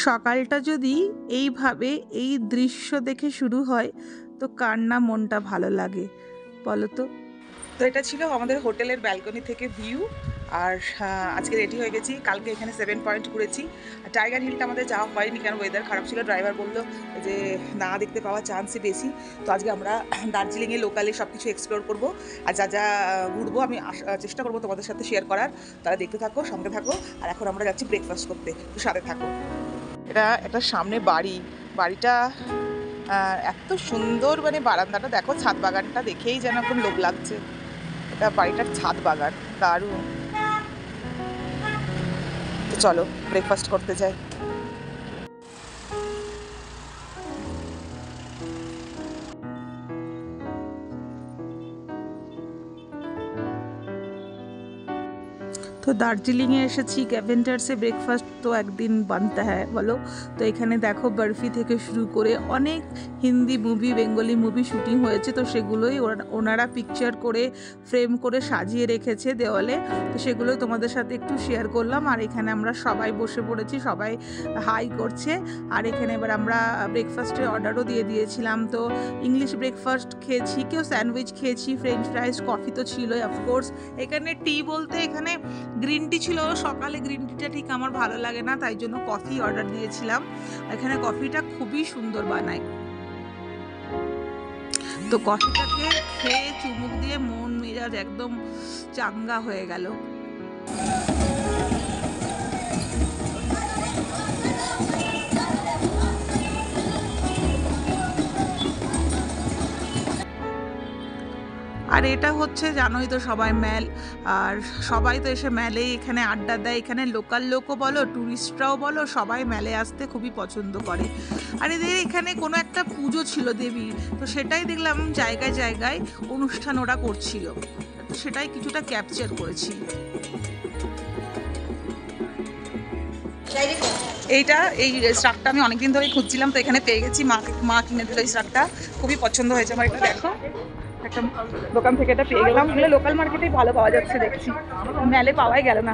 সকালটা যদি এইভাবে এই দৃশ্য দেখে শুরু হয় তো কার না মনটা ভালো লাগে বলো তো। তো এটা ছিল আমাদের হোটেলের ব্যালকনি থেকে ভিউ। আর আজকে রেডি হয়ে গেছি, কালকে এখানে 7 পয়েন্ট ঘুরেছি। আর টাইগার হিলটা আমাদের যাওয়া হয়নি, কারণ ওয়েদার খারাপ ছিল। ড্রাইভার বললো যে না দেখতে পাওয়ার চান্সই বেশি। তো আজকে আমরা দার্জিলিংয়ে লোকালে সব কিছু এক্সপ্লোর করবো, আর যা যা ঘুরবো আমি চেষ্টা করবো তোমাদের সাথে শেয়ার করার। তারা দেখতে থাকো, সঙ্গে থাকো। আর এখন আমরা যাচ্ছি ব্রেকফাস্ট করতে, তো সাথে থাকো। এটা একটা সামনে বাড়ি, বাড়িটা এত সুন্দর, মানে বারান্দাটা দেখো, ছাদ বাগানটা দেখেই যেন এখন লোভ লাগছে। এটা বাড়িটার ছাদ বাগান, দারুণ। তো চলো ব্রেকফাস্ট করতে যাই। তো দার্জিলিংয়ে এসেছি, ক্যাভেন্টার্সে ব্রেকফাস্ট তো একদিন বানতে হয় বলো। তো এখানে দেখো বরফি থেকে শুরু করে অনেক Hindi movie, Bengali movie shooting হয়েছে, তো সেগুলোই ওনারা পিকচার করে ফ্রেম করে সাজিয়ে রেখেছে দেওয়ালে। তো সেগুলোই তোমাদের সাথে একটু শেয়ার করলাম। আর এখানে আমরা সবাই বসে পড়েছি, সবাই হাই করছে। আর এখানে এবার আমরা ব্রেকফাস্টের অর্ডারও দিয়ে দিয়েছিলাম। তো ইংলিশ ব্রেকফাস্ট খেয়েছি, কেউ স্যান্ডউইচ খেয়েছি, ফ্রেঞ্চ ফ্রাইজ, কফি তো ছিলই অফকোর্স। এখানে টি বলতে এখানে গ্রিন টি ছিল। সকালে গ্রিন টিটা ঠিক আমার ভালো লাগে না, তাই জন্য কফি অর্ডার দিয়েছিলাম। এখানে কফিটা খুবই সুন্দর বানায়। তো কফিটাকে খেয়ে চুমুক দিয়ে মন মেজাজ একদম চাঙ্গা হয়ে গেল। আর এটা হচ্ছে জানোই তো সবাই ম্যাল, আর সবাই তো এসে ম্যালেই এখানে আড্ডা দেয়। এখানে লোকাল লোকও বলো, ট্যুরিস্টরাও বলো, সবাই ম্যালে আসতে খুবই পছন্দ করে। আর এদের এখানে কোনো একটা পুজো ছিল দেবীর, তো সেটাই দেখলাম জায়গায় জায়গায় অনুষ্ঠান ওরা করছিল, তো সেটাই কিছুটা ক্যাপচার করেছি। এইটা এই স্ট্রাকটা আমি অনেকদিন ধরে খুঁজছিলাম, তো এখানে পেয়ে গেছি। মা কিনে দিল এই স্ট্রাকটা, খুবই পছন্দ হয়েছে আমার। এটা দেখো, একটা দোকান থেকে এটা পেয়ে গেলাম। এগুলো লোকাল মার্কেটেই ভালো পাওয়া যাচ্ছে দেখছি, মেলে পাওয়াই গেল না।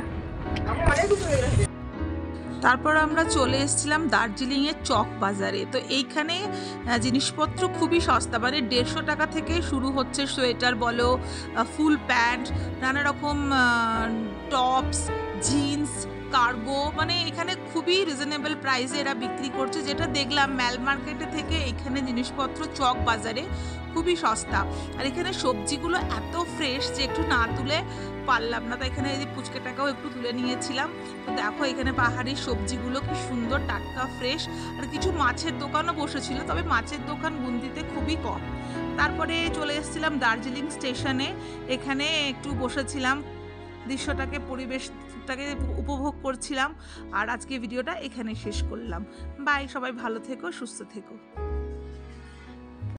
তারপর আমরা চলে এসেছিলাম দার্জিলিংয়ের চক বাজারে। তো এইখানে জিনিসপত্র খুবই সস্তা, মানে 150 টাকা থেকে শুরু হচ্ছে। সোয়েটার বলো, ফুল প্যান্ট, নানা রকম টপস, জিন্স, কার্গো, মানে এখানে খুবই রিজনেবল প্রাইসে এরা বিক্রি করছে। যেটা দেখলাম ম্যাল মার্কেটে থেকে এখানে জিনিসপত্র চক বাজারে খুবই সস্তা। আর এখানে সবজিগুলো এত ফ্রেশ যে একটু না তুলে পারলাম না। তো এখানে এই পুচকেটাকেও একটু তুলে নিয়েছিলাম। তো দেখো এখানে পাহাড়ি সবজিগুলো কি সুন্দর, টাটকা, ফ্রেশ। আর কিছু মাছের দোকানও বসেছিল, তবে মাছের দোকান গুনতিতে খুবই কম। তারপরে চলে এসেছিলাম দার্জিলিং স্টেশনে, এখানে একটু বসেছিলাম, দৃশ্যটাকে, পরিবেশটাকে উপভোগ করছিলাম। আর আজকে ভিডিওটা এখানে শেষ করলাম। বাই, সবাই ভালো থেকো, সুস্থ থেকো।